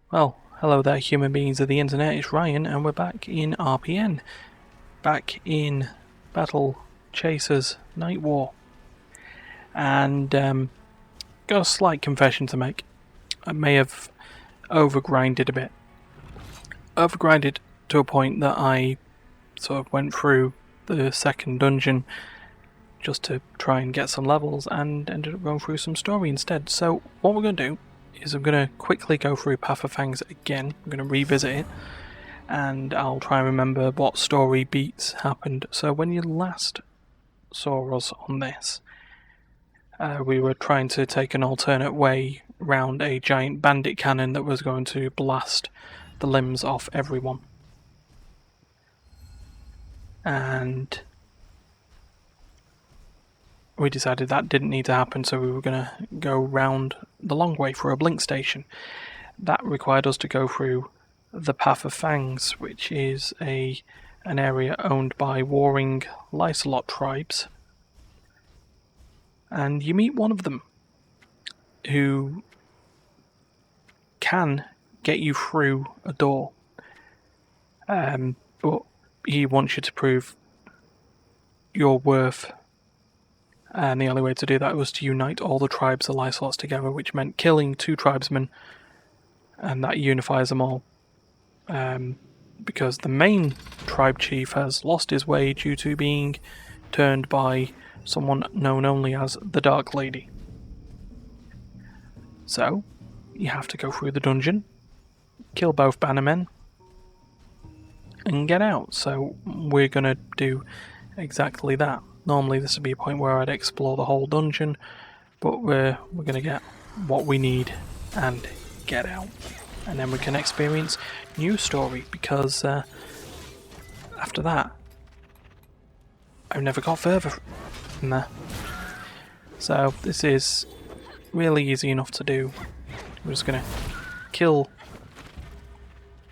Well, hello there, human beings of the internet. It's Ryan, and we're back in RPN. Back in Battle Chasers Nightwar. And, got a slight confession to make. I may have overgrinded a bit. Overgrinded to a point that I sort of went through the second dungeon just to try and get some levels and ended up going through some story instead. So, what we're going to do is I'm going to quickly go through Path of Fangs again. I'm going to revisit it, and I'll try and remember what story beats happened. So when you last saw us on this, we were trying to take an alternate way round a giant bandit cannon that was going to blast the limbs off everyone. And we decided that didn't need to happen, so we were going to go round the long way for a blink station. That required us to go through the Path of Fangs, which is an area owned by warring Lysolot tribes. And you meet one of them, who can get you through a door. But he wants you to prove your worth. And the only way to do that was to unite all the tribes of Lysolots together, which meant killing 2 tribesmen, and that unifies them all. Because the main tribe chief has lost his way due to being turned by someone known only as the Dark Lady. So, you have to go through the dungeon, kill both bannermen, and get out. So, we're going to do exactly that. Normally this would be a point where I'd explore the whole dungeon, but we're going to get what we need and get out. And then we can experience new story, because after that, I've never got further from there. So this is really easy enough to do. We're just going to kill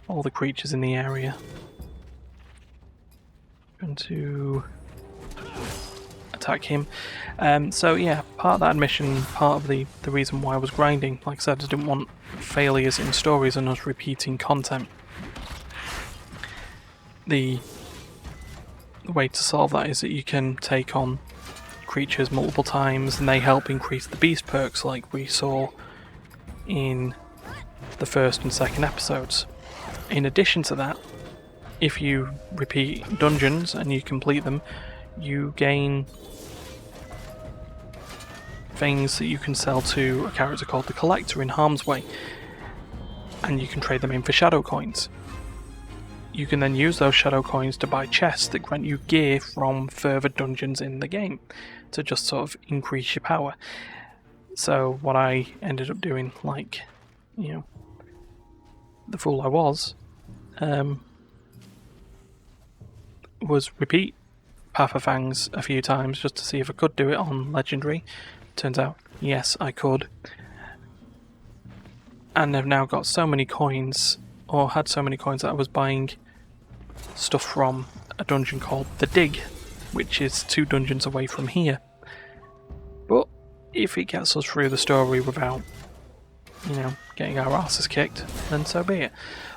all the creatures in the area. Going to attack him. So yeah, part of that admission, part of the reason why I was grinding, like I said, I didn't want failures in stories and us repeating content. The way to solve that is that you can take on creatures multiple times, and they help increase the beast perks like we saw in the first and second episodes. In addition to that, if you repeat dungeons and you complete them, you gain things that you can sell to a character called the Collector in Harm's Way, and you can trade them in for shadow coins. You can then use those shadow coins to buy chests that grant you gear from further dungeons in the game to just sort of increase your power. So what I ended up doing, like, you know, the fool I was repeat Path of Fangs a few times just to see if I could do it on Legendary. Turns out, yes, I could. And I've now got so many coins, or had so many coins, that I was buying stuff from a dungeon called The Dig, which is 2 dungeons away from here. But if it gets us through the story without, getting our asses kicked, then so be it.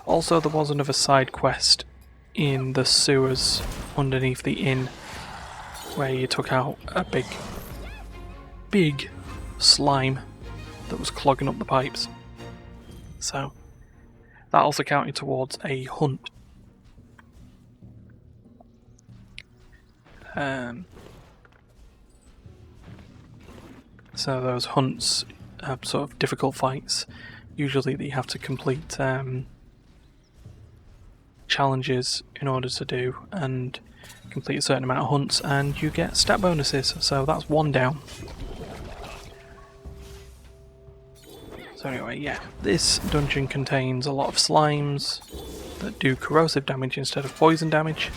Also, there was another side quest in the sewers underneath the inn where you took out a big slime that was clogging up the pipes. So that also counted towards a hunt. So those hunts have sort of difficult fights, usually that you have to complete challenges in order to do, and complete a certain amount of hunts, and you get stat bonuses. So that's 1 down. So anyway, yeah, this dungeon contains a lot of slimes that do corrosive damage instead of poison damage,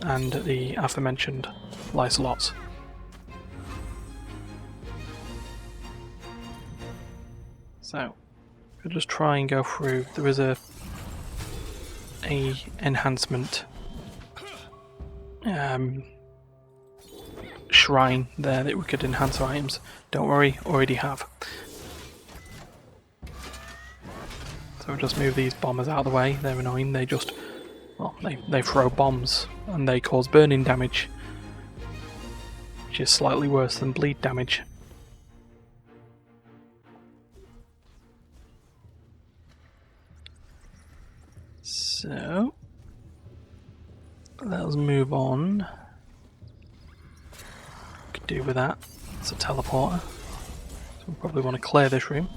and the aforementioned Lysolots. So, we'll just try and go through. There is a enhancement shrine there that we could enhance our items. Don't worry, already have. So we'll just move these bombers out of the way. They're annoying. They just, well, they throw bombs and they cause burning damage, which is slightly worse than bleed damage. So let's move on. Could do with that. It's a teleporter. So we probably want to clear this room.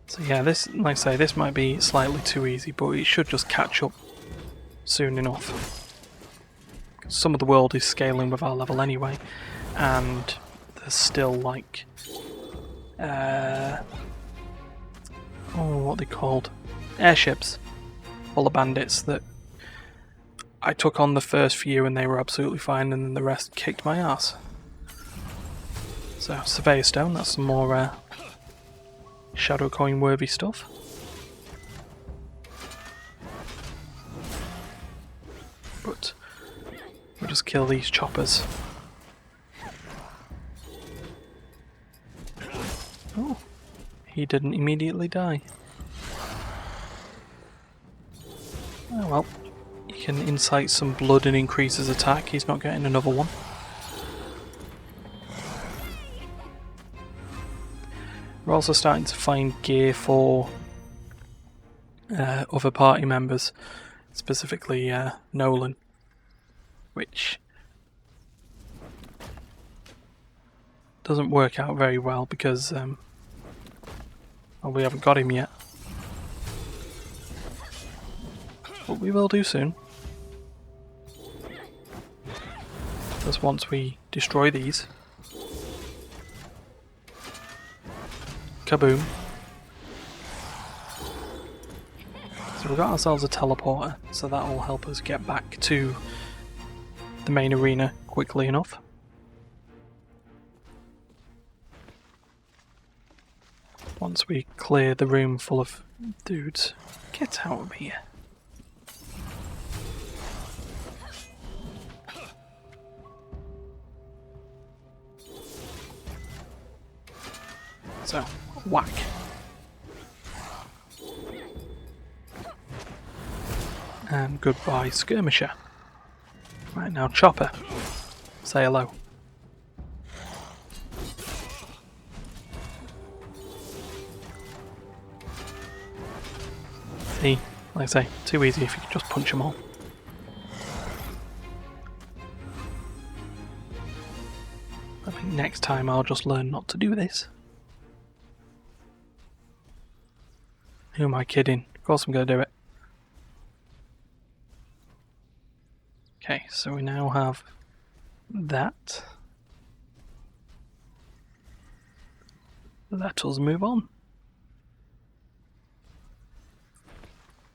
So yeah, this, like I say, this might be slightly too easy, but it should just catch up soon enough. Some of the world is scaling with our level anyway, and there's still like, what are they called? Airships full of bandits that I took on the first few and they were absolutely fine, and then the rest kicked my ass. So, Surveyor Stone, that's some more Shadow Coin worthy stuff. But we'll just kill these choppers. Oh, he didn't immediately die. Oh well, he can incite some blood and increase his attack. He's not getting another one. We're also starting to find gear for other party members, specifically Nolan, which doesn't work out very well because well, we haven't got him yet. But we will do soon. Just once we destroy these. Kaboom. So we've got ourselves a teleporter, so that will help us get back to the main arena quickly enough. Once we clear the room full of dudes. Get out of here. So, whack. And goodbye, Skirmisher. Right, now Chopper. Say hello. See, like I say, too easy if you could just punch them all. I think next time I'll just learn not to do this. Who am I kidding? Of course I'm going to do it. Okay, so we now have that. Let us move on.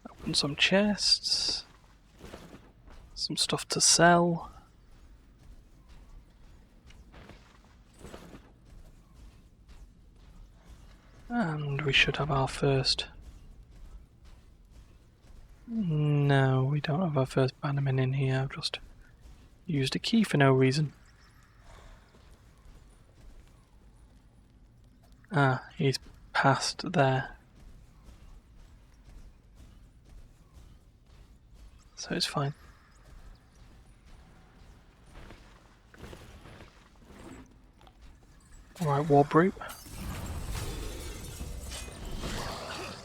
Open some chests. Some stuff to sell. And we should have our first... No, we don't have our first bannerman in here. I've just used a key for no reason. Ah, he's past there. So it's fine. Alright, War Brute.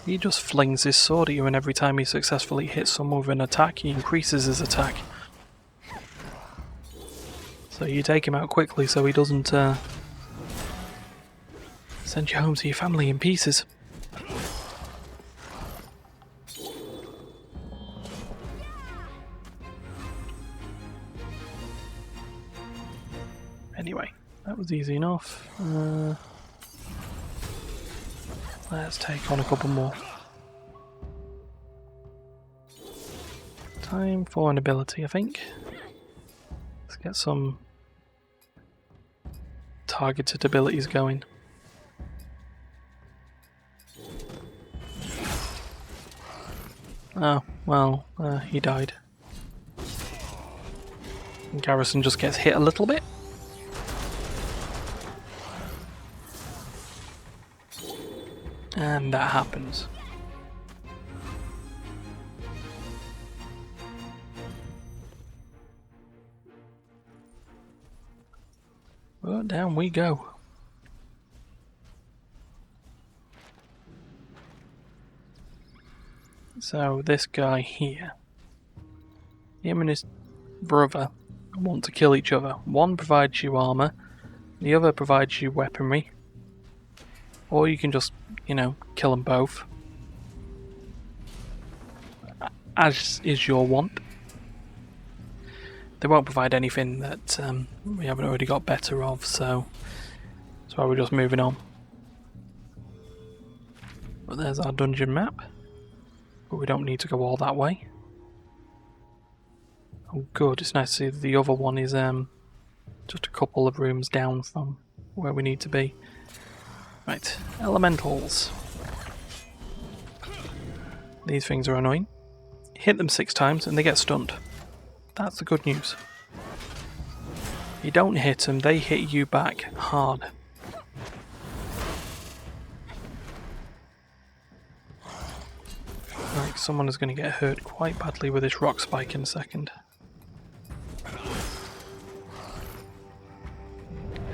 He just flings his sword at you, and every time he successfully hits someone with an attack, he increases his attack. So you take him out quickly so he doesn't send you home to your family in pieces. Anyway, that was easy enough. Let's take on a couple more. Time for an ability, I think. Let's get some targeted abilities going. Oh, well, he died. And Garrison just gets hit a little bit. And that happens. Well, down we go. So this guy here, him and his brother want to kill each other. One provides you armor, the other provides you weaponry. Or you can just, kill them both. As is your want. They won't provide anything that we haven't already got better of, so that's why we're just moving on. But there's our dungeon map. But we don't need to go all that way. Oh good, it's nice to see that the other one is just a couple of rooms down from where we need to be. Right, elementals. These things are annoying. Hit them 6 times and they get stunned. That's the good news. You don't hit them, they hit you back hard. Right, someone is going to get hurt quite badly with this rock spike in a second.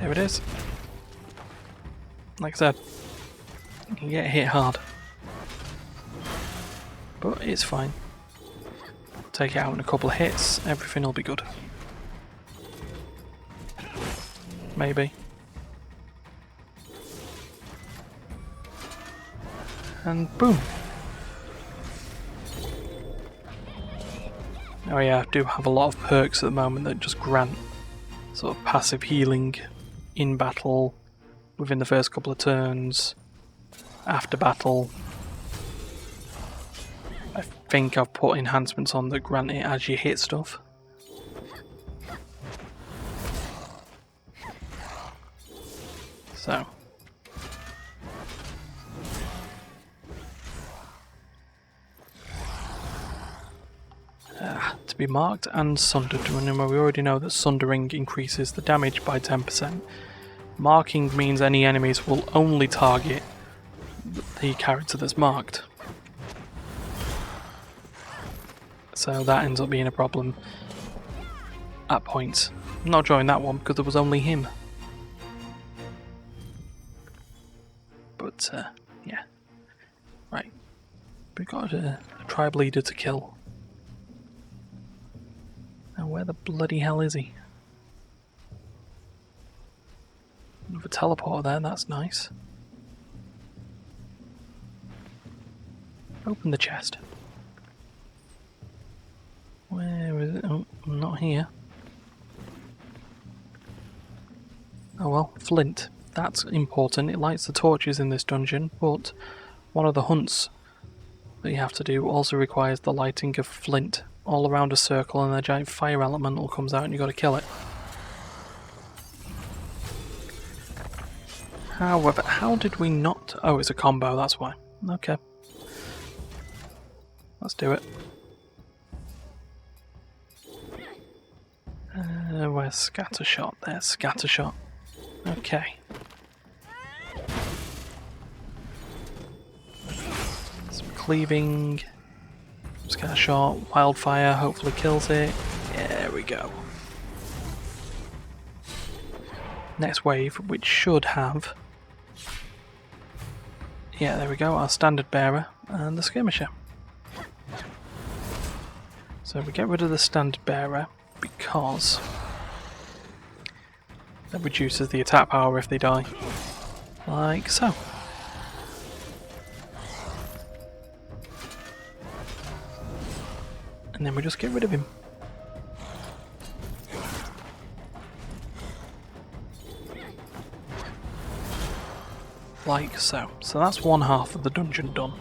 There it is. Like I said, you can get hit hard. But it's fine. Take it out in a couple of hits, everything will be good. Maybe. And boom. Oh yeah, I do have a lot of perks at the moment that just grant sort of passive healing in battle, within the first couple of turns, after battle. I think I've put enhancements on that grant it as you hit stuff. So. To be marked and sundered. Remember, we already know that sundering increases the damage by 10%. Marking means any enemies will only target the character that's marked. So that ends up being a problem at points. I'm not drawing that one because there was only him. But, yeah. Right. We've got a tribe leader to kill. Now where the bloody hell is he? Another teleporter there, that's nice. Open the chest. Where is it? Oh, not here. Oh well, flint. That's important. It lights the torches in this dungeon, but one of the hunts that you have to do also requires the lighting of flint all around a circle, and a giant fire elemental comes out and you've got to kill it. However, how did we not... Oh, it's a combo, that's why. Okay. Let's do it. Where's Scattershot? There's Scattershot. Okay. Some cleaving. Scattershot, wildfire, hopefully kills it. Yeah, there we go. Next wave, which should have... Yeah, there we go, our standard bearer and the skirmisher. So we get rid of the standard bearer because that reduces the attack power if they die. Like so. And then we just get rid of him. Like so. So that's one half of the dungeon done.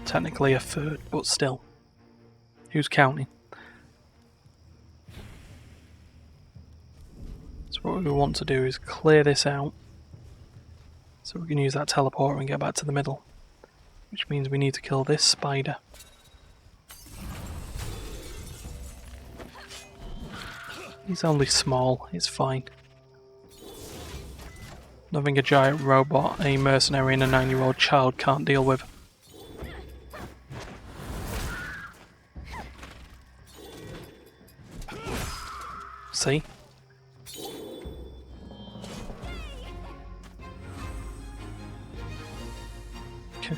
Technically a third, but still. Who's counting? So what we want to do is clear this out so we can use that teleporter and get back to the middle. Which means we need to kill this spider. He's only small, it's fine. Nothing a giant robot, a mercenary, and a 9-year-old child can't deal with. See? Okay.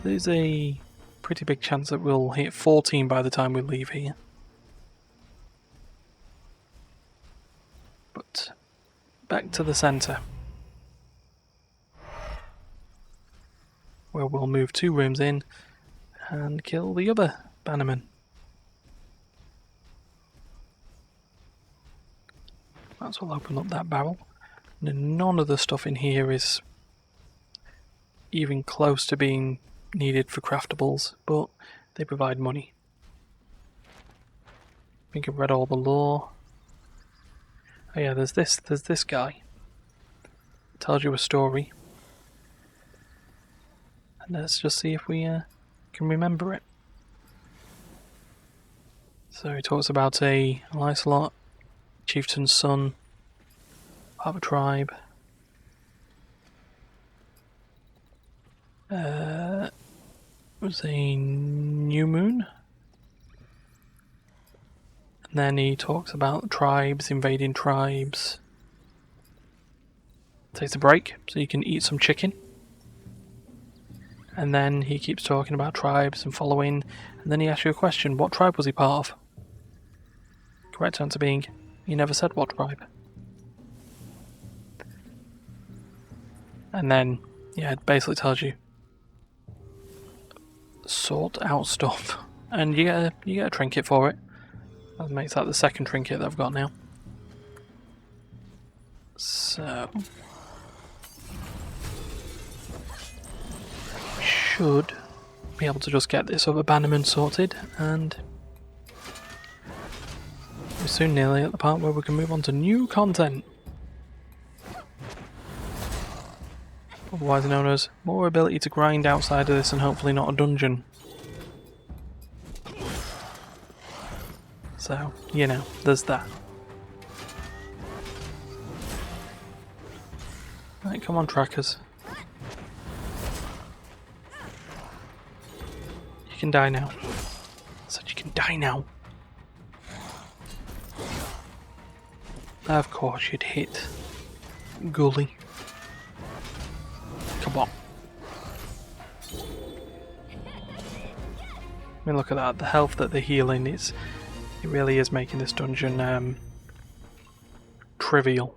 There's a pretty big chance that we'll hit 14 by the time we leave here. But back to the centre, where we'll move 2 rooms in and kill the other bannerman. Might as well open up that barrel. None of the stuff in here is even close to being needed for craftables, but they provide money. I think I've read all the lore. Oh yeah, there's this guy. It tells you a story. And let's just see if we can remember it. So he talks about a Lysolot, chieftain's son, part of a tribe. Was a new moon. And then he talks about tribes, invading tribes. Takes a break so you can eat some chicken. And then he keeps talking about tribes and following. And then he asks you a question: what tribe was he part of? Correct answer being, he never said what tribe. And then, yeah, it basically tells you sort out stuff, and you get a trinket for it. That makes that the second trinket that I've got now. So we should be able to just get this other bannerman sorted, and we're soon nearly at the part where we can move on to new content. Otherwise known as more ability to grind outside of this and hopefully not a dungeon. So, you know, there's that. Right, come on, trackers. You can die now. I said you can die now. Of course you'd hit Gully. Come on. I mean, look at that. The health that they're healing is... it really is making this dungeon trivial.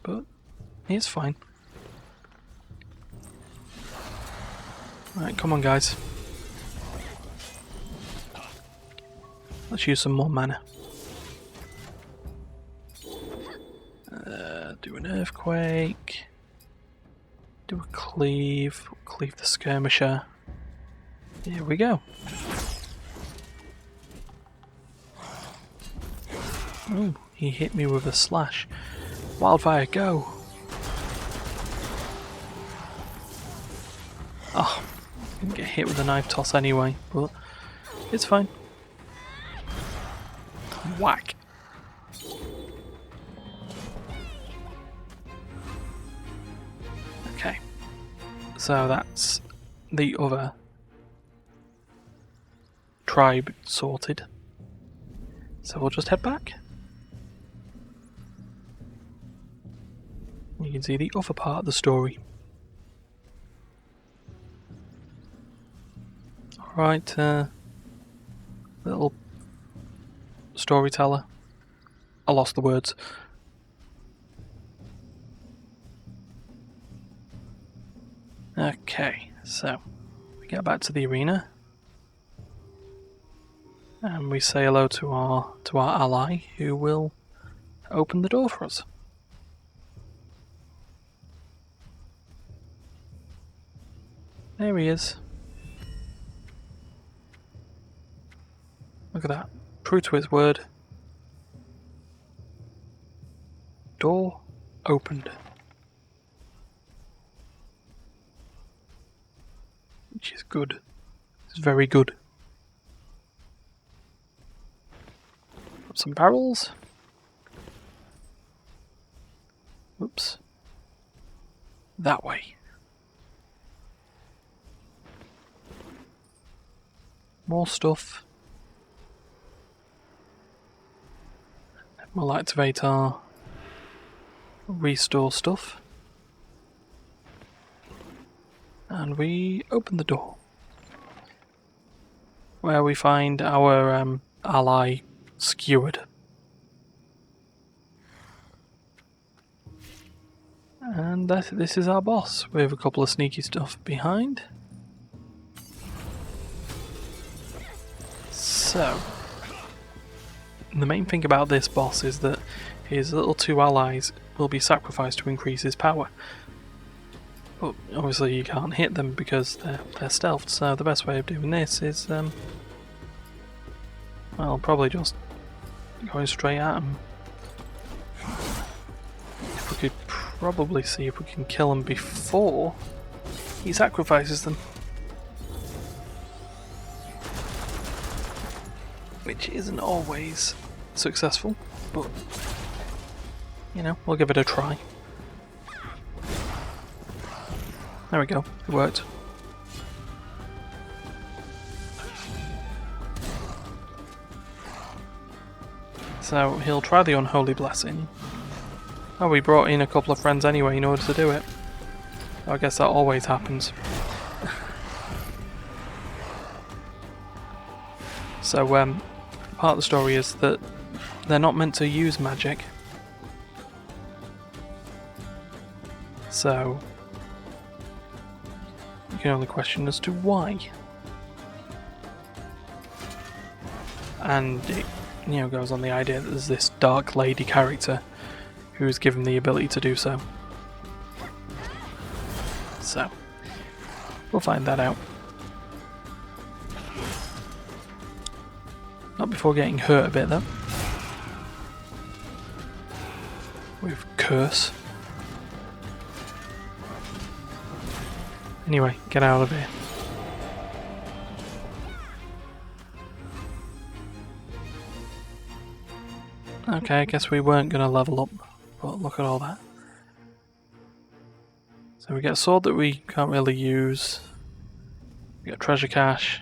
But it's fine. Right, come on guys. Let's use some more mana. Do an earthquake. Do a cleave. Cleave the skirmisher. Here we go. Oh, he hit me with a slash. Wildfire, go! Oh, didn't get hit with a knife toss anyway, but it's fine. Whack! Okay, so that's the other tribe sorted. So we'll just head back. You can see the other part of the story. Alright, little storyteller. I lost the words. Okay, so we get back to the arena. And we say hello to our ally, who will open the door for us. There he is. Look at that. True to his word. Door opened. Which is good. It's very good. Put some barrels. Oops. That way. More stuff. We'll activate our restore stuff. And we open the door. Where we find our ally skewered. And this is our boss. We have a couple of sneaky stuff behind. So, the main thing about this boss is that his little two allies will be sacrificed to increase his power. But obviously you can't hit them because they're stealthed, so the best way of doing this is, well, probably just going straight at him. If we could probably see if we can kill him before he sacrifices them. Which isn't always successful, but, you know, we'll give it a try. There we go, it worked. So he'll try the Unholy Blessing. Oh, we brought in a couple of friends anyway in order to do it. I guess that always happens. So, part of the story is that they're not meant to use magic. So, you can only question as to why. And it, you know, goes on the idea that there's this dark lady character who's given the ability to do so. So, we'll find that out. Not before getting hurt a bit though. With curse. Anyway, get out of here. Okay, I guess we weren't going to level up, but look at all that. So we get a sword that we can't really use. We get treasure cache.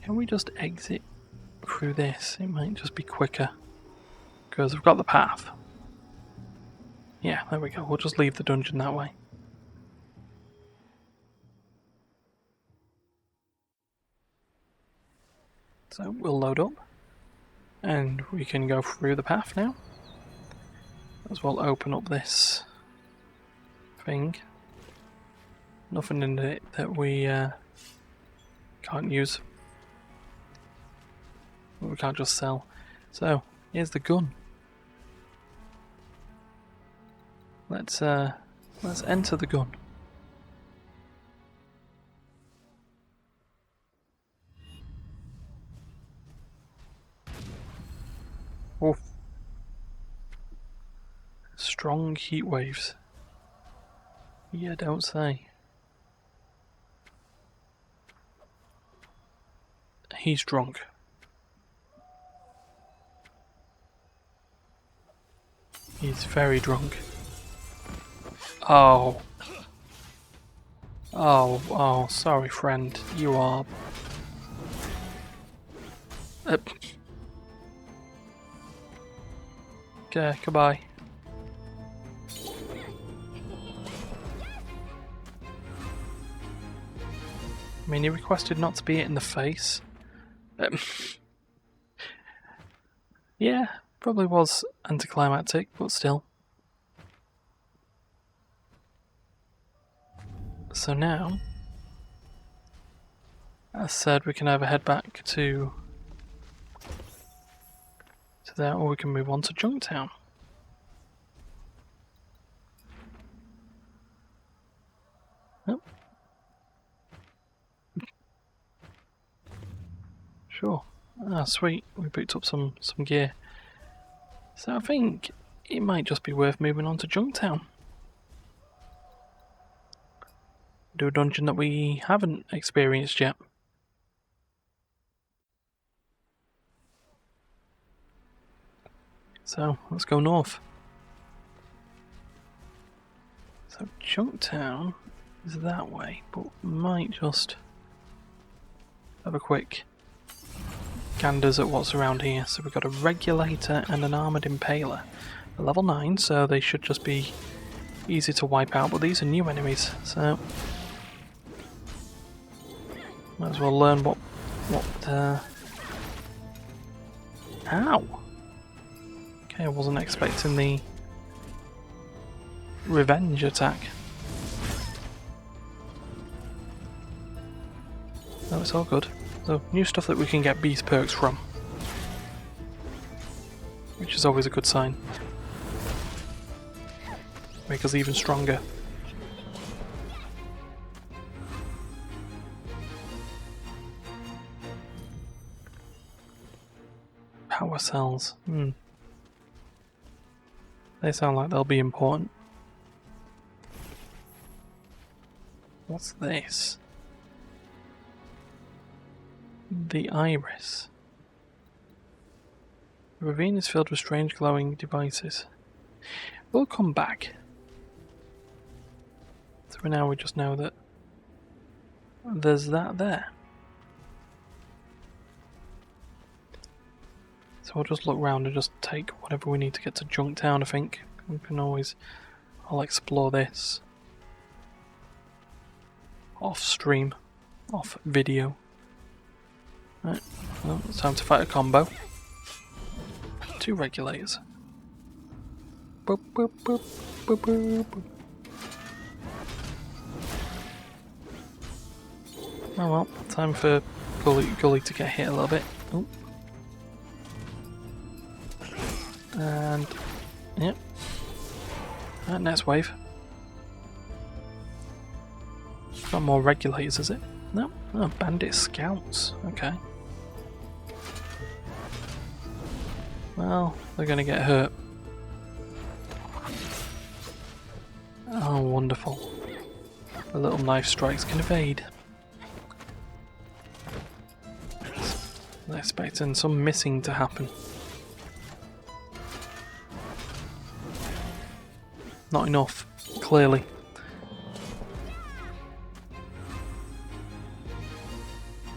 Can we just exit through this? It might just be quicker. Because we've got the path. Yeah, there we go. We'll just leave the dungeon that way. So we'll load up. And we can go through the path now. As well open up this thing. Nothing in it that we can't use. We can't just sell. So, here's the gun. Let's enter the gun. Oof. Strong heat waves. Yeah, don't say. He's drunk. He's very drunk. Oh. Oh, sorry friend. You are... Okay, goodbye. I mean, he requested not to be hit in the face. Yeah, probably was anticlimactic, but still. So now, as said, we can either head back to there, or we can move on to Junktown. Yep. Sure. Ah, sweet. We picked up some gear. So I think it might just be worth moving on to Junktown. Do a dungeon that we haven't experienced yet. So let's go north. So Junktown is that way, but might just have a quick ganders at what's around here. So we've got a regulator and an armoured impaler. They're level 9, so they should just be easy to wipe out, but these are new enemies, so might as well learn what ow! Okay, I wasn't expecting the revenge attack. No, it's all good. So, new stuff that we can get beast perks from, which is always a good sign. Make us even stronger. Power cells. They sound like they'll be important. What's this? The iris. The ravine is filled with strange glowing devices. We'll come back. So for now we just know that there's that there. So we'll just look around and just take whatever we need to get to Junktown, I think. We can always... I'll explore this off stream, off video. Right, well, it's time to fight a combo. 2 regulators. Boop, boop, boop, boop, boop, boop. Oh well, time for Gully to get hit a little bit. Oh. And yep. Right, next wave. Got more regulators, is it? No. Oh, bandit scouts. Okay. Well, they're gonna get hurt. Oh, wonderful. The little knife strikes can evade. I'm expecting some missing to happen. Not enough, clearly.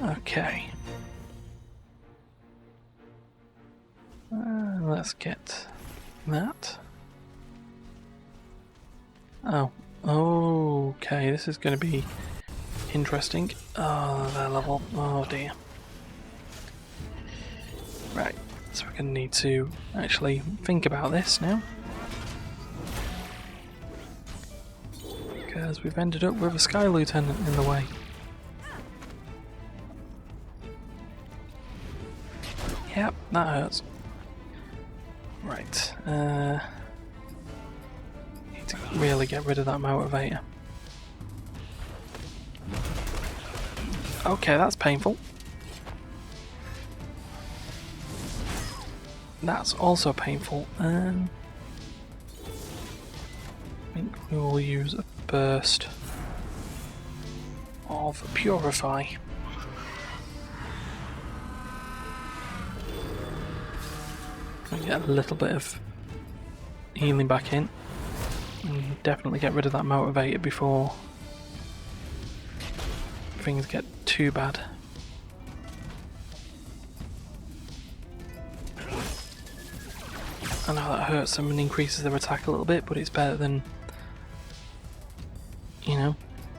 Okay. Let's get that. Oh. Okay, this is going to be interesting. Oh, their level. Oh dear. Right, so we're going to need to actually think about this now. Because we've ended up with a Sky Lieutenant in the way. Yep, that hurts. Right, need to really get rid of that motivator. Okay, that's painful. That's also painful. I think we will use a burst of Purify. And get a little bit of healing back in. And definitely get rid of that motivator before things get too bad. I know that hurts them and increases their attack a little bit, but it's better than, you know,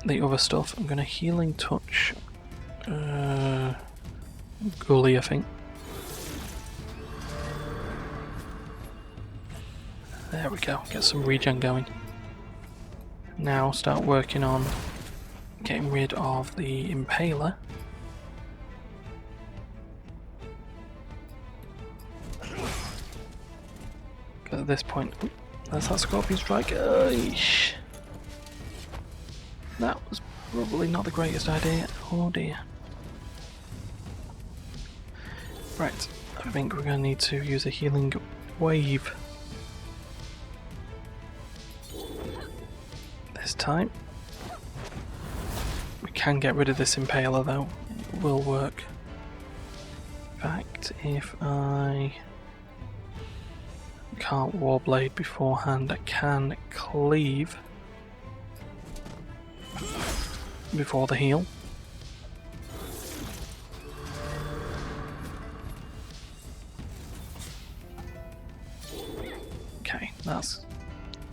the other stuff. I'm going to Healing Touch Gully, I think. There we go, get some regen going. Now start working on getting rid of the Impaler. Because at this point, that's that Scorpion Strike. Eesh. That was probably not the greatest idea. Oh dear. Right, I think we're going to need to use a Healing Wave. This time. We can get rid of this Impaler though, it will work. In fact, if I can't Warblade beforehand, I can Cleave. before the heal. Okay, that's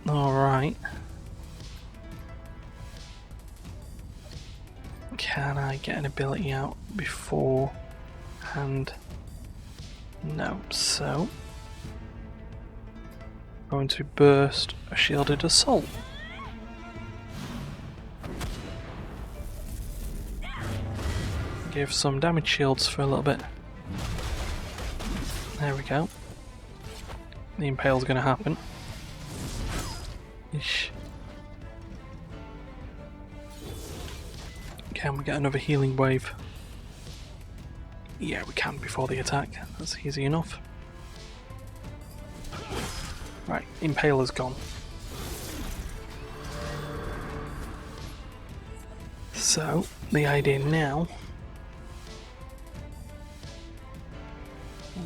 alright. Can I get an ability out beforehand? No, so going to burst a shielded assault. Give some damage shields for a little bit. There we go. The impale's going to happen. Ish. Can we get another healing wave? Yeah, we can before the attack. That's easy enough. Right, Impaler's gone. So, the idea now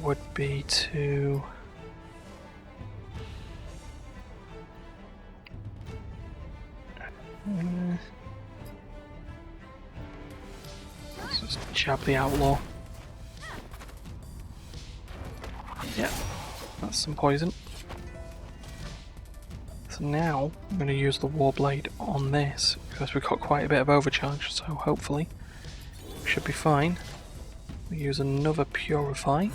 would be to let's just jab the outlaw. Yeah, that's some poison. So now I'm going to use the Warblade on this because we've got quite a bit of overcharge, so hopefully we should be fine. We use another Purify.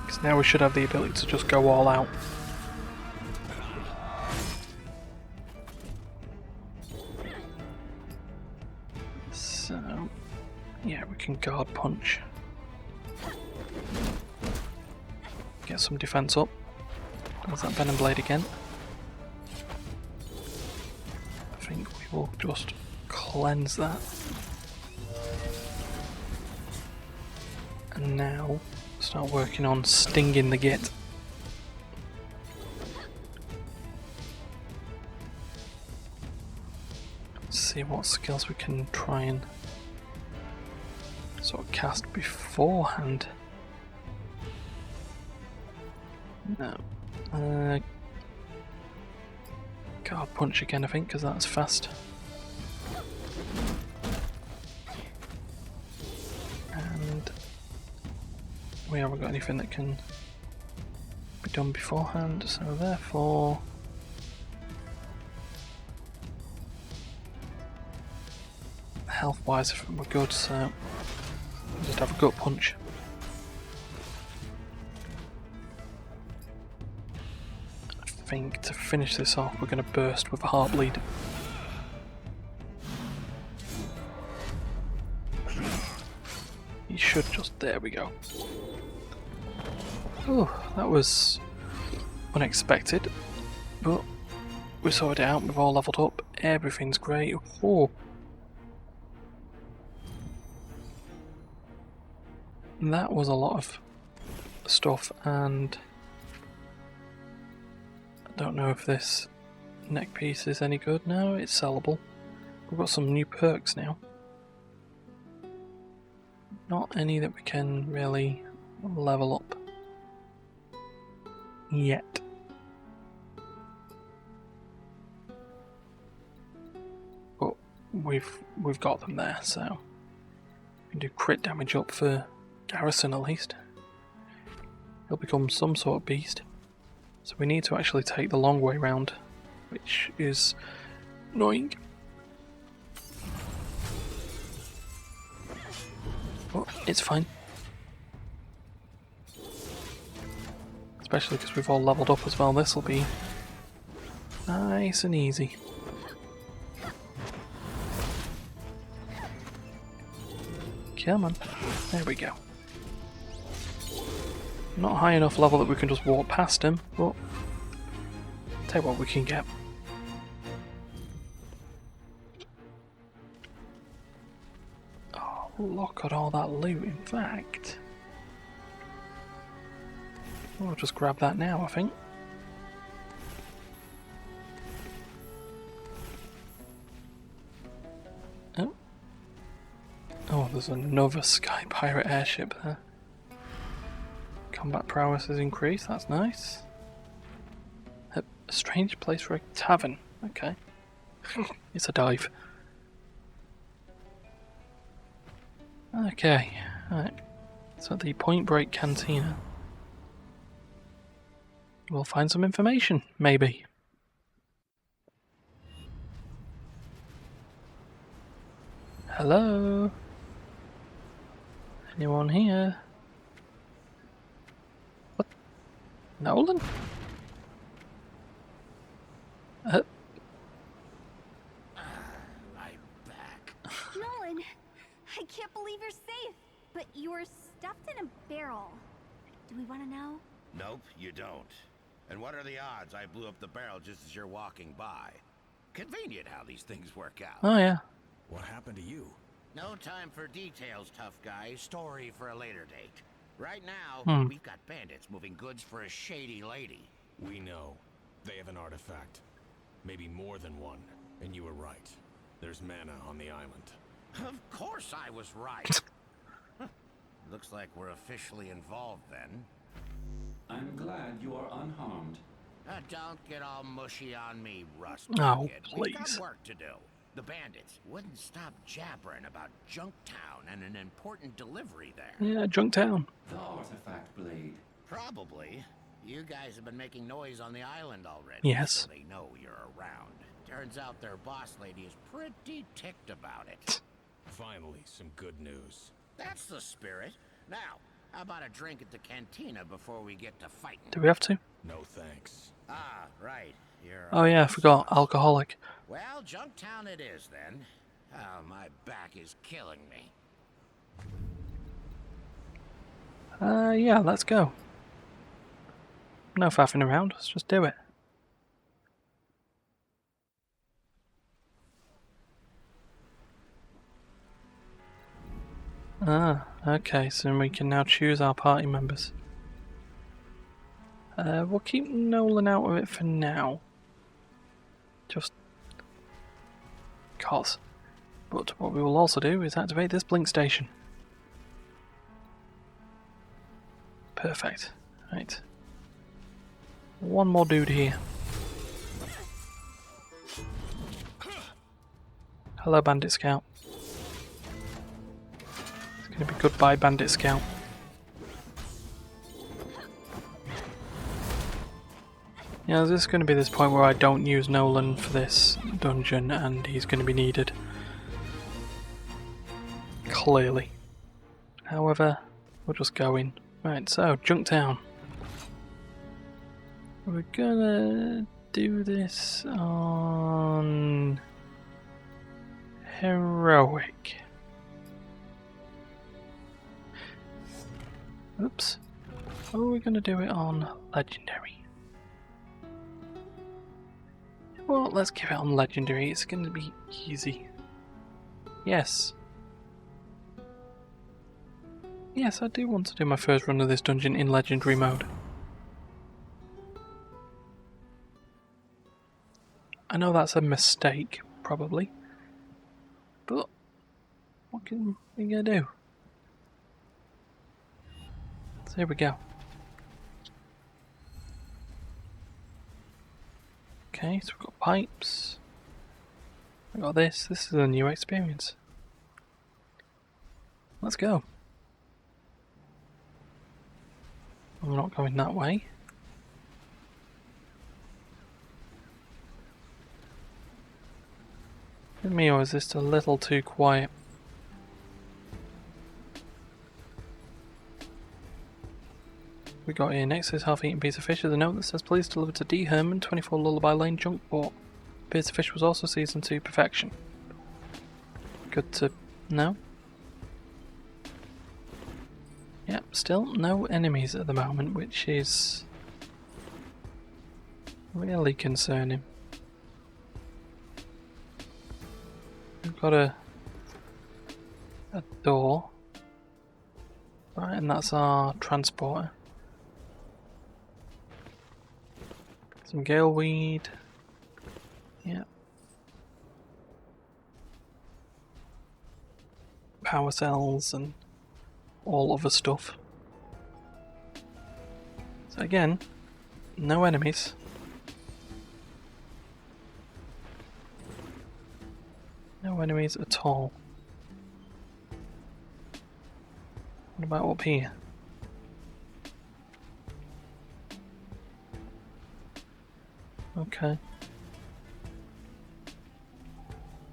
Because now we should have the ability to just go all out. So, yeah, we can guard punch. Get some defense up. There's that Venom Blade again. I think we will just cleanse that. And now start working on stinging the git. See what skills we can try and sort of cast beforehand. No. Guard punch again, I think, because that's fast. And we haven't got anything that can be done beforehand, so therefore health wise we're good, so we'll just have a gut punch. I think to finish this off we're going to burst with a Heartbleed. You should just, there we go. Oh, that was unexpected, but we sorted it out, we've all leveled up, everything's great. Oh. That was a lot of stuff, and I don't know if this neck piece is any good. No, it's sellable. We've got some new perks now. Not any that we can really level up yet. But we've got them there, so we can do crit damage up for Garrison at least. He'll become some sort of beast. So we need to actually take the long way round, which is annoying. But it's fine. Especially because we've all leveled up as well, this will be nice and easy. Come on, there we go. Not high enough level that we can just walk past him, but take what we can get. Oh, look at all that loot, in fact. I'll just grab that now, I think. Oh. Oh, there's another Sky Pirate airship there. Combat prowess has increased, that's nice. A strange place for a tavern. Okay. It's a dive. Okay. Alright. So the Point Break Cantina. We'll find some information, maybe. Hello? Anyone here? What? Nolan? I'm back. Nolan, I can't believe you're safe, but you're stuffed in a barrel. Do we want to know? Nope, you don't. And what are the odds I blew up the barrel just as you're walking by? Convenient how these things work out. Oh yeah. What happened to you? No time for details, tough guy. Story for a later date. Right now, we've got bandits moving goods for a shady lady. We know. They have an artifact. Maybe more than one. And you were right. There's mana on the island. Of course I was right. Looks like we're officially involved then. I'm glad you are unharmed. Don't get all mushy on me, Rust. Oh, Kid. We've please. got work to do. The bandits wouldn't stop jabbering about Junktown and an important delivery there. Yeah, Junktown. The artifact blade. Probably. You guys have been making noise on the island already. Yes. So they know you're around. Turns out their boss lady is pretty ticked about it. Finally, some good news. That's the spirit. Now, how about a drink at the cantina before we get to fighting? Do we have to? No thanks. Ah, right. You're Oh yeah, I forgot. Alcoholic. Well, Junktown it is then. Oh, my back is killing me. Yeah, let's go. No faffing around, let's just do it. Ah, okay, so we can now choose our party members. We'll keep Nolan out of it for now. Just cause. But what we will also do is activate this blink station. Perfect. Right. One more dude here. Hello, Bandit Scout. It's gonna be goodbye, Bandit Scout. Yeah, this is going to be this point where I don't use Nolan for this dungeon and he's going to be needed. Clearly. However, we'll just go in. Right, so, Junktown. We're gonna do this on Heroic. Oops. Or we're gonna do it on Legendary. Well, let's give it on Legendary, it's gonna be easy. Yes. Yes, I do want to do my first run of this dungeon in Legendary mode. I know that's a mistake, probably. But, what can we gonna do? So here we go. Okay, so we've got pipes. We've got this. This is a new experience. Let's go. I'm not going that way. Is it me or is this a little too quiet? We got here next to this half-eaten piece of fish is a note that says please deliver to D. Herman, 24 Lullaby Lane, Junkport. Piece of fish was also seasoned to perfection. Good to know. Yep, still no enemies at the moment, which is really concerning. We've got a door. Right, and that's our transporter. Some galeweed. Yeah. Power cells and all other stuff. So again, no enemies. No enemies at all. What about up here? Okay.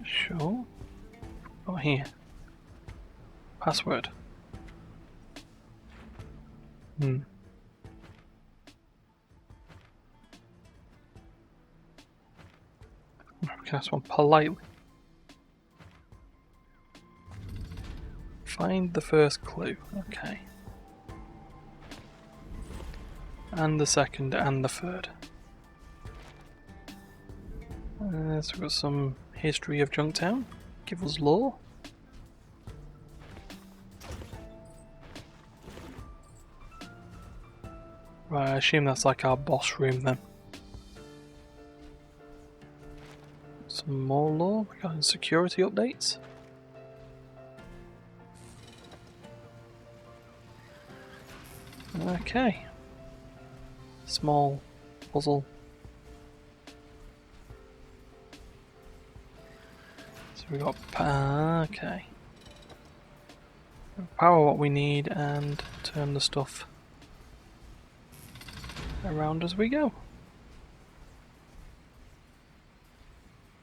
Sure. Oh, here. Password. Okay, this one politely. Find the first clue. Okay. And the second and the third. So we've got some history of Junktown. Give us lore. Right, I assume that's like our boss room then. Some more lore regarding security updates. Okay. Small puzzle. So we got okay. Power what we need and turn the stuff around as we go.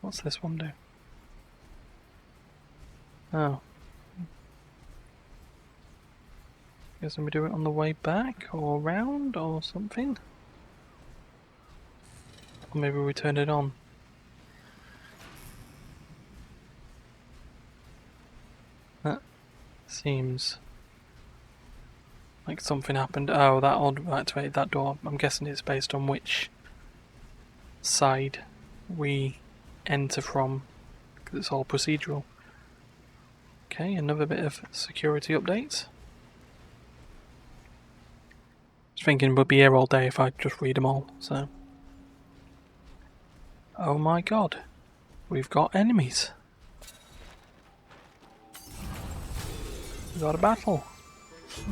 What's this one do? Oh. Guess we do it on the way back or round or something? Or maybe we turn it on. That seems like something happened. Oh, that odd activated that door. I'm guessing it's based on which side we enter from, because it's all procedural. Okay, another bit of security updates. I was thinking we'd be here all day if I just read them all, so. Oh my god, we've got enemies. We've got a battle.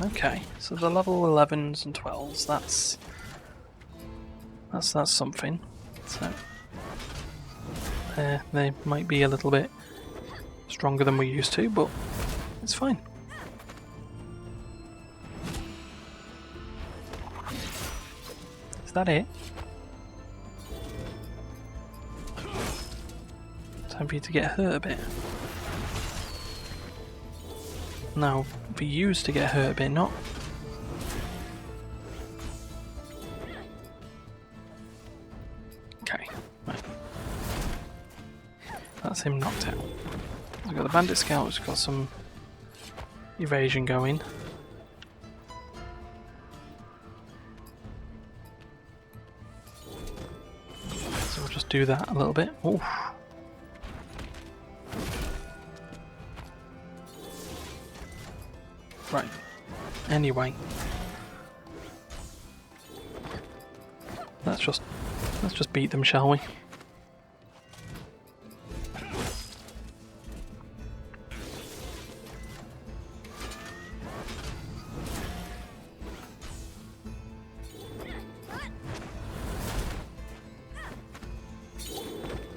Okay, so the level 11s and 12s, that's something. So they might be a little bit stronger than we're used to, but it's fine. Is that it? Time for you to get hurt a bit. No, for you to get hurt a bit, not. Okay, right. That's him knocked out. We've got the bandit scout, who's got some evasion going. So we'll just do that a little bit. Oof. Right. Anyway. Let's just beat them, shall we?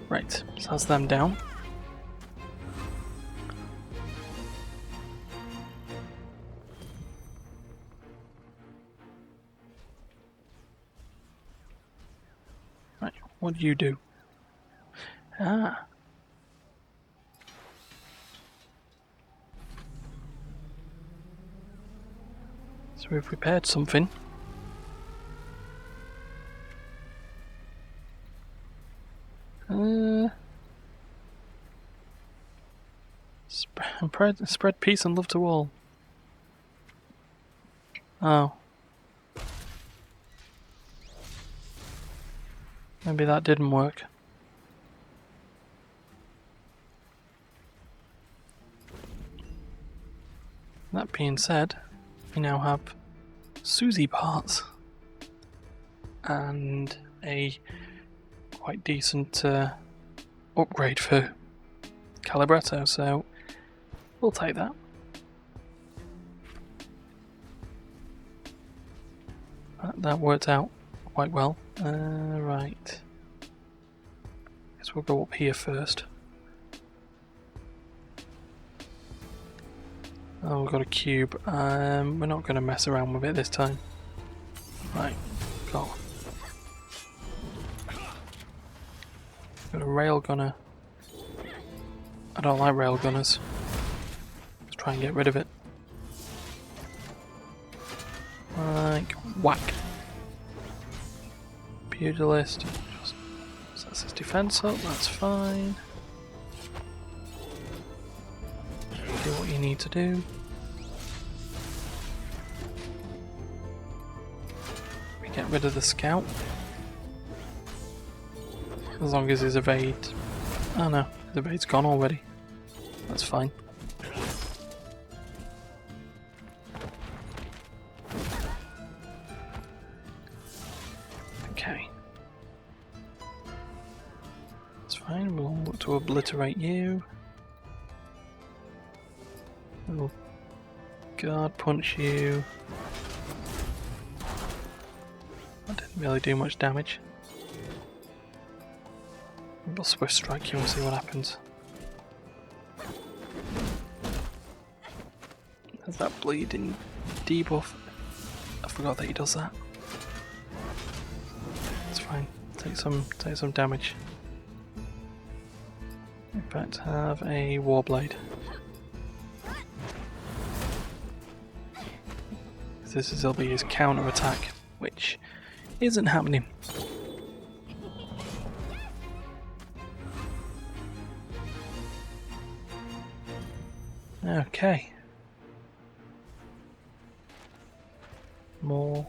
Right, so that's them down. Right, what do you do? Ah. So we've prepared something. Spread peace and love to all. Oh. Maybe that didn't work. That being said, we now have Susie parts and a quite decent upgrade for Calibretto, so we'll take that. That worked out quite well. Right. Guess we'll go up here first. Oh, we've got a cube. We're not going to mess around with it this time. Right, go. Got a railgunner. I don't like railgunners. Let's try and get rid of it. Like, whack. Pugilist. Just sets his defense up, that's fine. Do what you need to do. We get rid of the scout. As long as his evade... Oh no, his evade's gone already. That's fine. Okay. That's fine, we'll look to obliterate you. We'll guard punch you. That didn't really do much damage. We'll swift strike you and see what happens. There's that bleeding debuff. I forgot that he does that. It's fine. Take some damage. In fact, have a warblade. This will be his counter attack, which isn't happening. Okay. More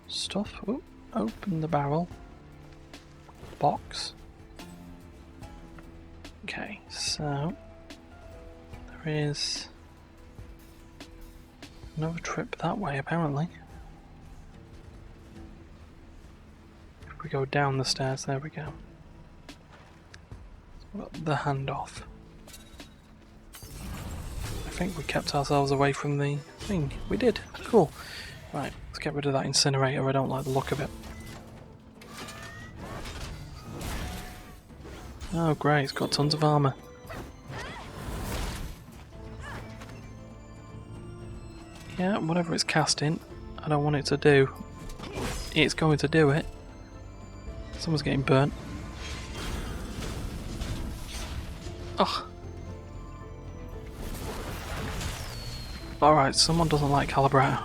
stuff. Ooh, open the barrel. Box. Okay, so there is another trip that way apparently. If we go down the stairs, there we go. The handoff. I think we kept ourselves away from the thing. We did. Cool. Right, let's get rid of that incinerator. I don't like the look of it. Oh great, it's got tons of armour. Yeah, whatever it's casting, I don't want it to do. It's going to do it. Someone's getting burnt. Ugh. Alright, someone doesn't like Calibrato.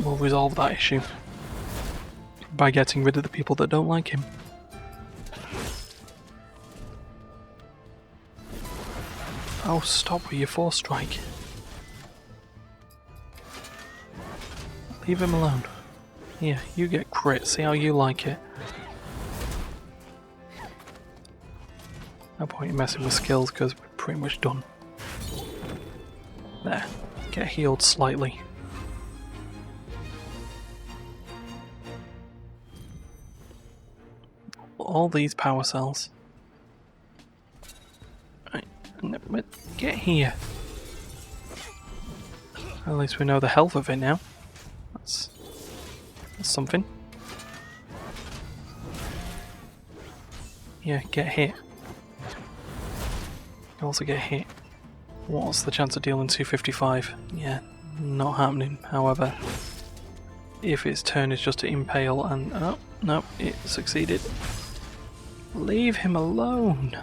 We'll resolve that issue by getting rid of the people that don't like him. Oh, stop with your force strike. Leave him alone. Here, you get crit, see how you like it. No point in messing with skills because we're pretty much done. There, get healed slightly. All these power cells. Right, get here. At least we know the health of it now. That's something. Yeah, get hit. You also get hit. What's the chance of dealing 255? Yeah, not happening. However, if its turn is just to impale and... oh, no, it succeeded. Leave him alone.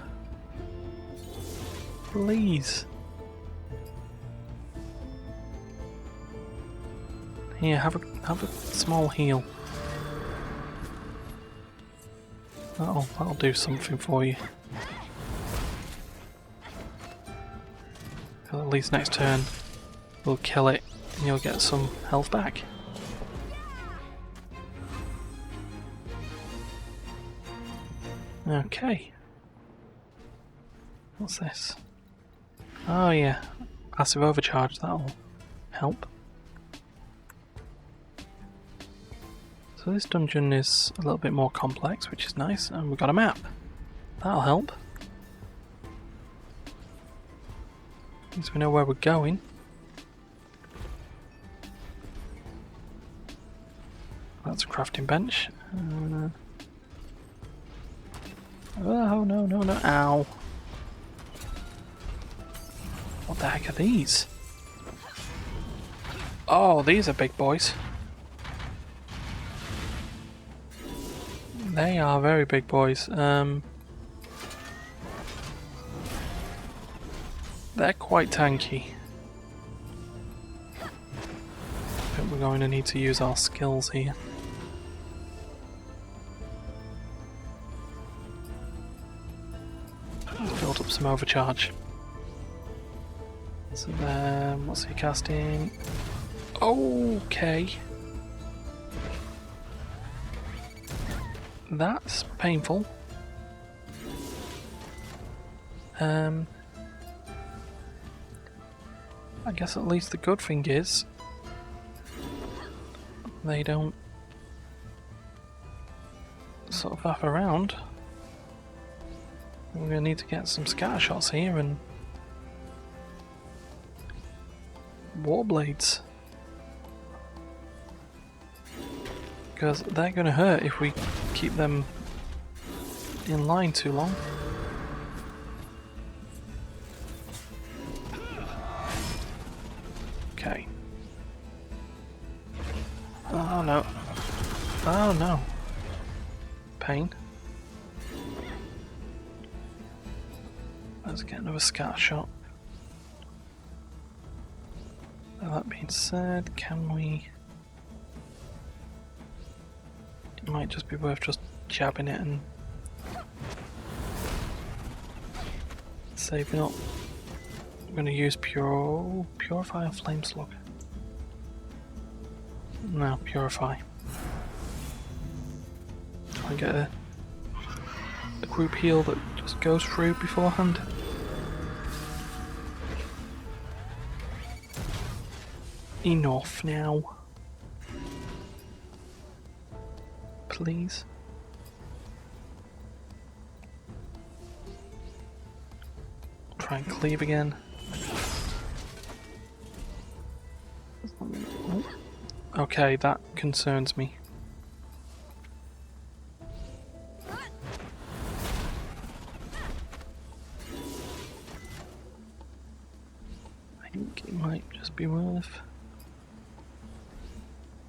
Please. Here, have a small heal. That'll do something for you. At least next turn we'll kill it and you'll get some health back. Okay. What's this? Oh yeah, passive overcharge, that'll help. So this dungeon is a little bit more complex, which is nice, and we've got a map. That'll help. Means we know where we're going. That's a crafting bench. Oh, no, no, no. Ow. What the heck are these? Oh, these are big boys. They are very big boys. They're quite tanky. I think we're going to need to use our skills here. Let's build up some overcharge. So then, what's he casting? Okay. That's painful. I guess at least the good thing is they don't sort of faff around. We're going to need to get some scatter shots here and warblades, because they're going to hurt if we keep them in line too long. Okay. Oh no. Oh no. Pain. Let's get another scatter shot. Now that being said, can we... It might just be worth just jabbing it and saving up. I'm going to use Purify or Flame Slug? No, Purify. Try and get a group heal that just goes through beforehand. Enough now. Please. Try and cleave again. Okay, that concerns me. I think it might just be worth...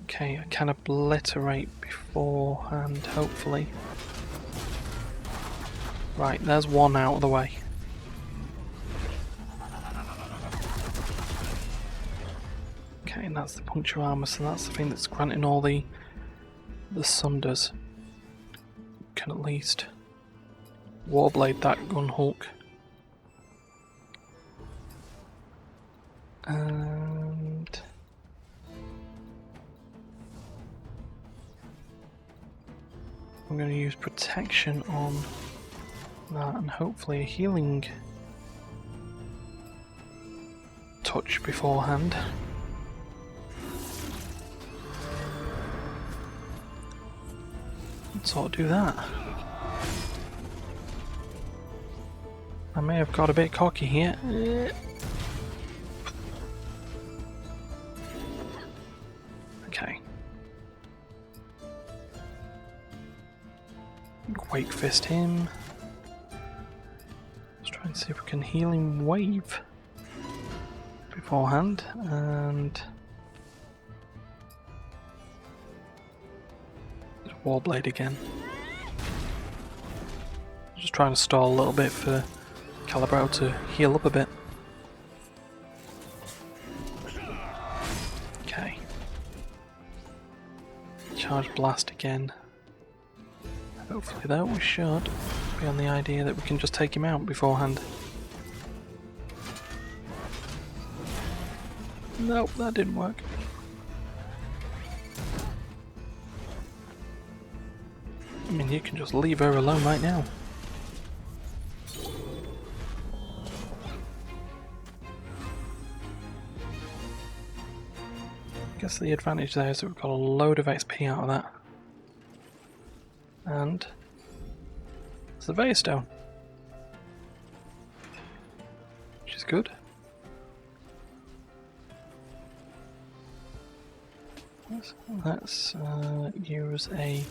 Okay, I can obliterate beforehand, hopefully. Right, there's one out of the way. Okay, and that's the puncture armor, so that's the thing that's granting all the sunders. Can at least warblade that gun hulk. And I'm going to use protection on that and hopefully a healing touch beforehand. Let's sort of do that. I may have got a bit cocky here. Okay. Quake Fist him. Let's try and see if we can healing wave beforehand, and Warblade again. Just trying to stall a little bit for Calibro to heal up a bit. Okay. Charge Blast again. Hopefully though we should be on the idea that we can just take him out beforehand. Nope, that didn't work. I mean, you can just leave her alone right now. I guess the advantage there is that we've got a load of XP out of that. And Surveyor Stone, which is good. Let's use a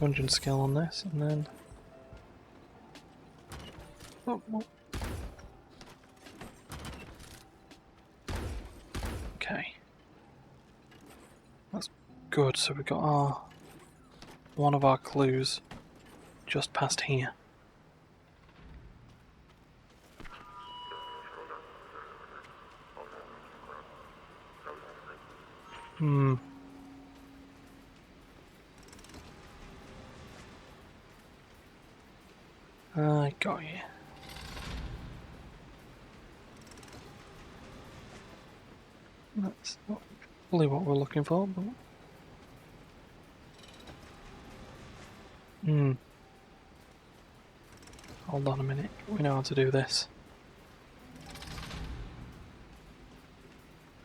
dungeon skill on this, and then oh. Okay. That's good, so we got one of our clues just past here. I got you. That's not fully what we're looking for, but... Hold on a minute, we know how to do this.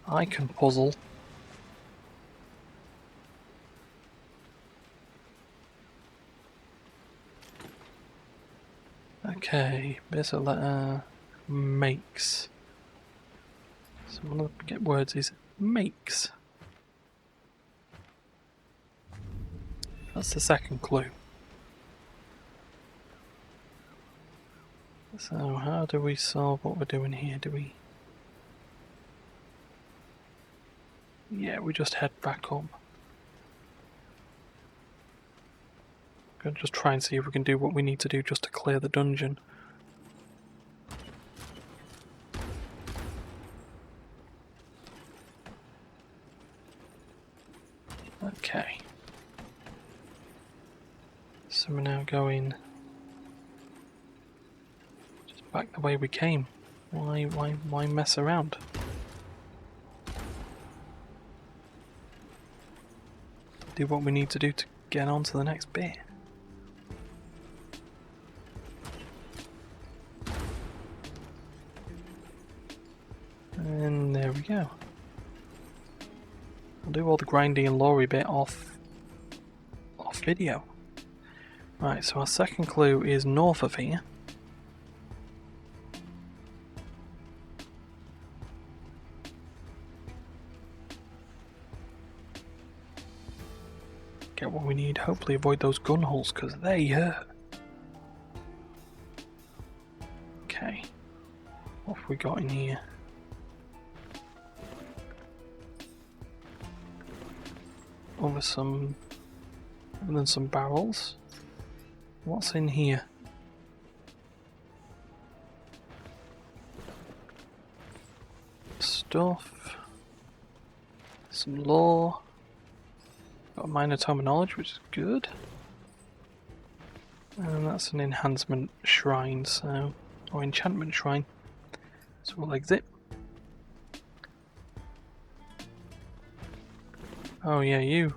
I can puzzle. Okay, there's a letter makes. So one of the get words is makes. That's the second clue. So how do we solve what we're doing here? Do we... Yeah, we just head back up. Gonna just try and see if we can do what we need to do just to clear the dungeon. Okay. So we're now going just back the way we came. Why mess around? Do what we need to do to get on to the next bit. And there we go. I'll do all the grindy and lorry bit off video. Right, so our second clue is north of here. Get what we need, hopefully avoid those gun holes because they hurt. Okay, what have we got in here? Other than some barrels. What's in here? Stuff. Some lore. Got a minor tome of knowledge, which is good. And that's an enhancement shrine, so... or enchantment shrine. So we'll exit. Oh yeah, you.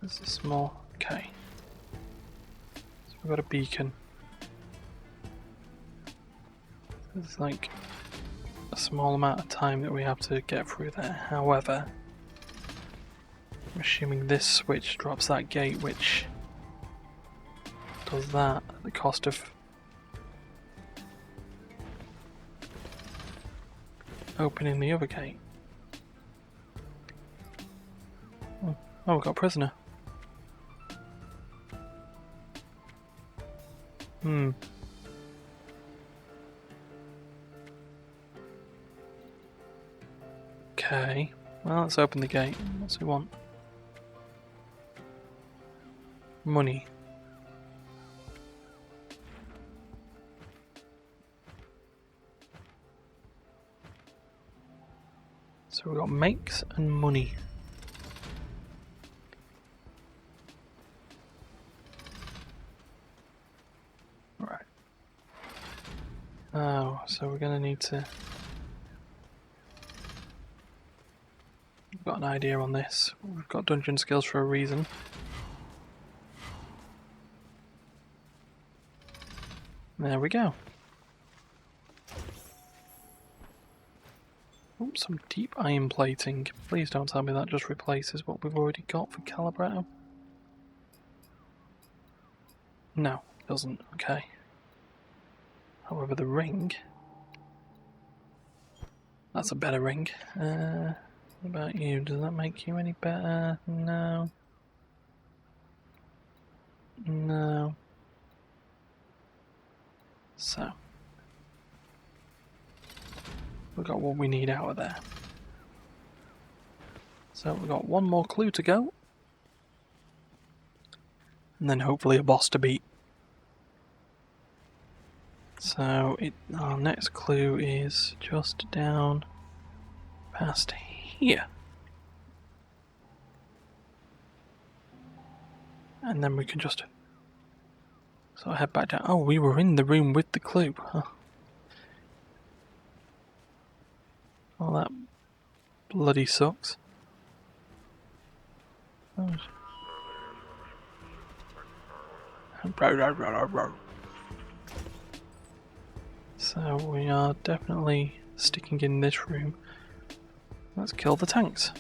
This is small. Okay. So we've got a beacon. There's like a small amount of time that we have to get through there. However, I'm assuming this switch drops that gate, which does that at the cost of opening the other gate. Oh, we've got a prisoner. Okay, well, let's open the gate. What's he want? Money. So we've got makes and money. Right. Oh, so we're gonna need to... We've got an idea on this. We've got dungeon skills for a reason. There we go. Oops, some deep iron plating. Please don't tell me that just replaces what we've already got for Calibretto. No, it doesn't. Okay. However, the ring... That's a better ring. What about you? Does that make you any better? No. No. So. We got what we need out of there. So we've got one more clue to go. And then hopefully a boss to beat. So our next clue is just down past here. And then we can just sort of head back down. Oh, we were in the room with the clue. Huh. Oh, that bloody sucks. Oh. So we are definitely sticking in this room. Let's kill the tanks.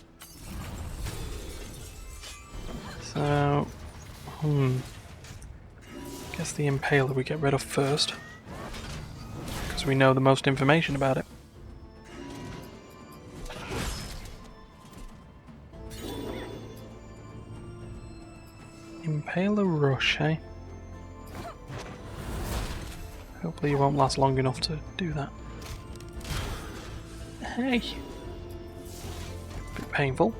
So, guess the Impaler we get rid of first, because we know the most information about it. Impaler Rush, eh? Hopefully you won't last long enough to do that. Hey! Bit painful.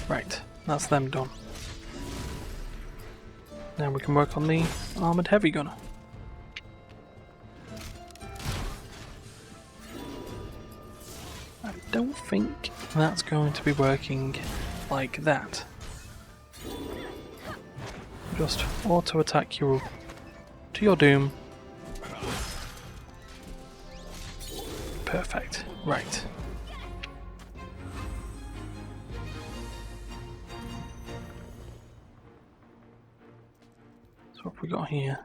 Right, that's them done. Now we can work on the armoured heavy gunner. I don't think that's going to be working like that. Just auto attack you to your doom. Perfect. Right. So what have we got here?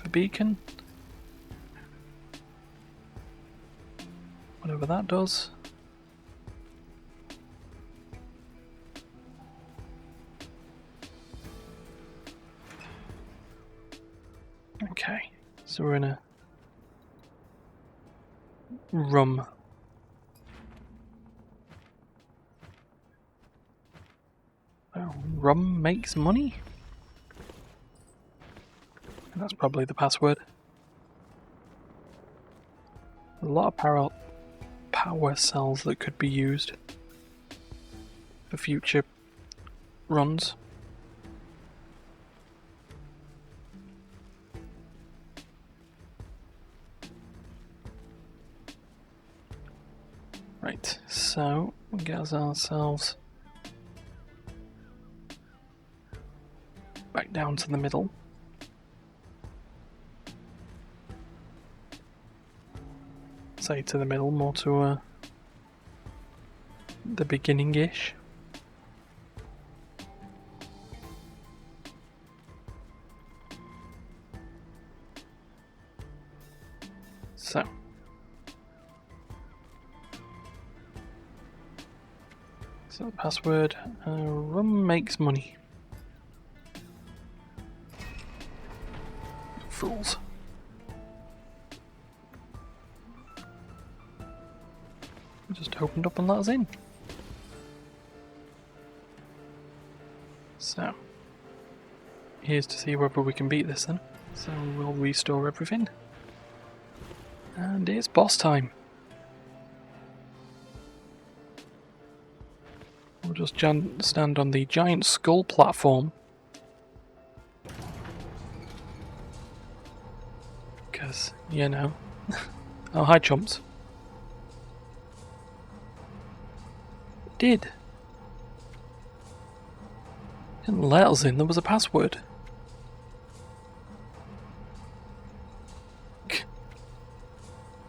The beacon. Whatever that does. Okay, so we're in a room. Oh, rum makes money? And that's probably the password. A lot of power cells that could be used for future runs. Right, so we get ourselves back down to the middle. Say to the middle, more to the beginning-ish. So. So the password, rum makes money. Fools. Just opened up and let us in. So, here's to see whether we can beat this then. So we'll restore everything. And it's boss time. We'll just stand on the giant skull platform. Because, you know. Oh, hi chumps. It did. Didn't let us in, there was a password.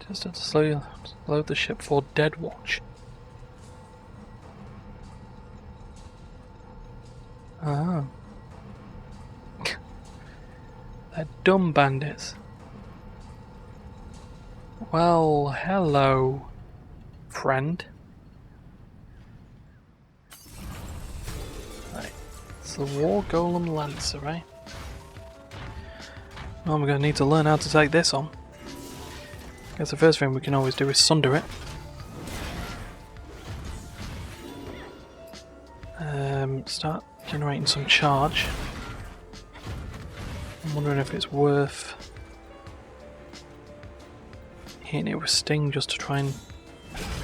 Just had to load the ship for Dead Watch. Ah. They're dumb bandits. Well, hello, friend. Right, it's the War Golem Lancer, right? Well, we're going to need to learn how to take this on. I guess the first thing we can always do is sunder it. start generating some charge. I'm wondering if it's worth hitting it with Sting just to try and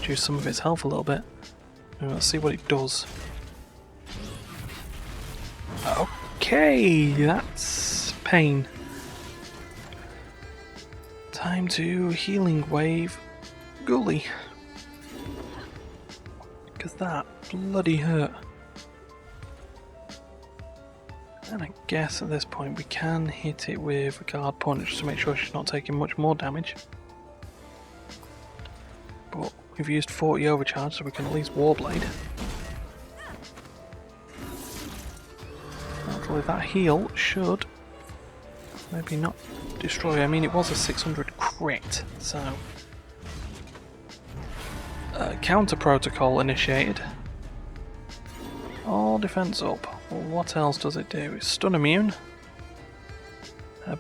reduce some of its health a little bit. Let's see what it does. Okay, that's pain. Time to healing wave Gully. Because that bloody hurt. And I guess at this point we can hit it with a guard punch to make sure she's not taking much more damage. But we've used 40 overcharge, so we can at least Warblade. Hopefully that heal should maybe not destroy. I mean, it was a 600 crit, so counter protocol initiated. All defense up. Well, what else does it do? It's stun immune.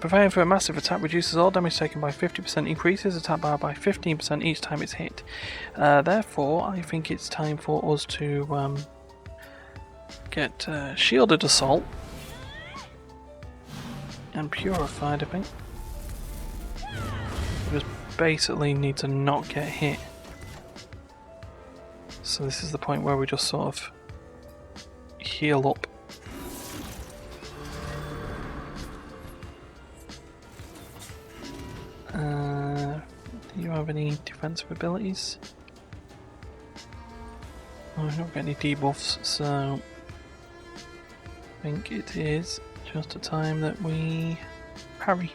Preparing for a massive attack reduces all damage taken by 50%, increases attack power by 15% each time it's hit. Therefore, I think it's time for us to get shielded assault and purified, I think. We just basically need to not get hit. So this is the point where we just sort of heal up. Do you have any defensive abilities? Oh, I don't get any debuffs, so I think it is just a time that we parry.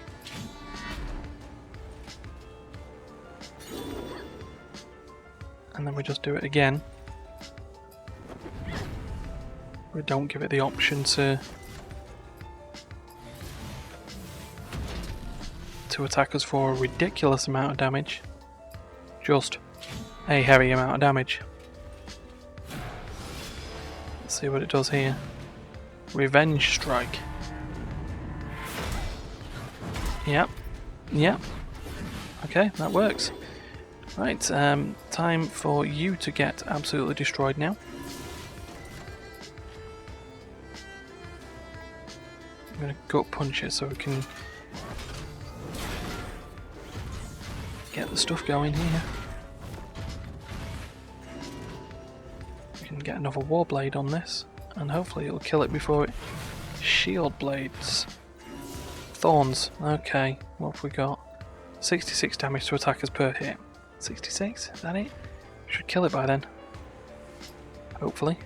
And then we just do it again. We don't give it the option to attack us for a ridiculous amount of damage. Just a heavy amount of damage. Let's see what it does here. Revenge strike. Yep. Yep. Okay, that works. Right, time for you to get absolutely destroyed now. I'm gonna gut punch it so we can get the stuff going here. We can get another Warblade on this, and hopefully it'll kill it before it shield blades. Thorns. Okay, what have we got? 66 damage to attackers per hit. 66? Is that it? Should kill it by then. Hopefully.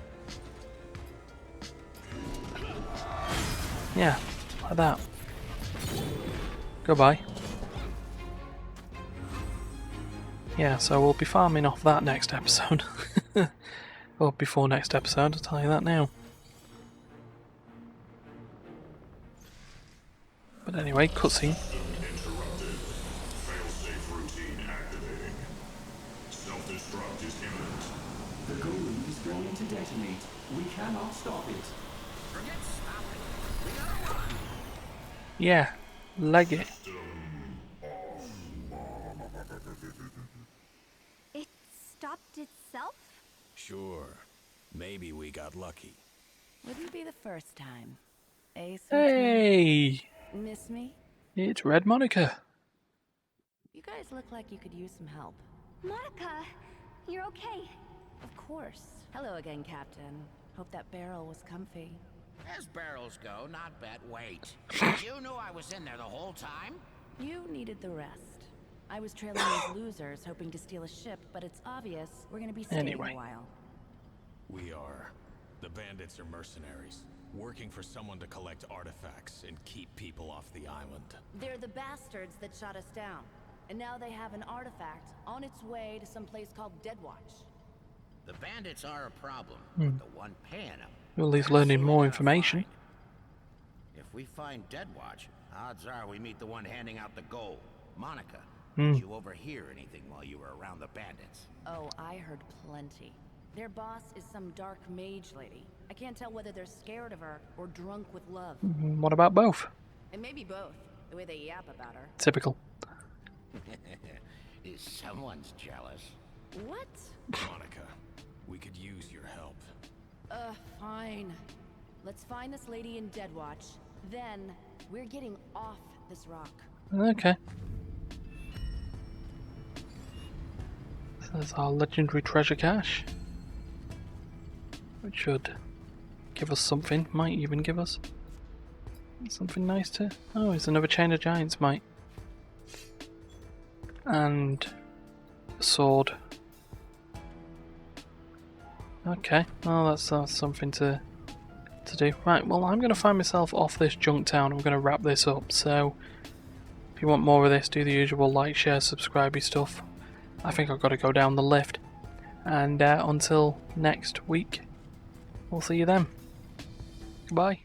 Yeah, like that. Goodbye. Yeah, so we'll be farming off that next episode. Or before next episode, I'll tell you that now. But anyway, cutscene. The golem is going to detonate. We cannot stop it. Yeah, leg it. It stopped itself? Sure. Maybe we got lucky. Wouldn't be the first time. Eh, Hey! Miss me? It's Red Monica. You guys look like you could use some help. Monica, you're okay. Of course. Hello again, Captain. Hope that barrel was comfy. As barrels go, not bet. Wait. You knew I was in there the whole time? You needed the rest. I was trailing these losers, hoping to steal a ship, but it's obvious we're gonna be staying Anyway. a while. We are. The bandits are mercenaries, working for someone to collect artifacts and keep people off the island. They're the bastards that shot us down. And now they have an artifact on its way to some place called Deadwatch. The bandits are a problem, but the one paying them. You're at least learning more information. If we find Deadwatch, odds are we meet the one handing out the gold. Monica, Hmm. did you overhear anything while you were around the bandits? Oh, I heard plenty. Their boss is some dark mage lady. I can't tell whether they're scared of her or drunk with love. What about both? And maybe both, the way they yap about her. Typical. Someone's jealous. What? Monica, we could use your help. Fine. Let's find this lady in Deadwatch. Then, we're getting off this rock. Okay. So there's our legendary treasure cache. Which should give us something. Might even give us something nice to... Oh, it's another chain of giants, mate. And a sword. Okay, well that's something to do. Right, well I'm going to find myself off this Junktown. I'm going to wrap this up, so if you want more of this, do the usual like, share, subscribe stuff. I think I've got to go down the lift. And until next week, we'll see you then. Goodbye.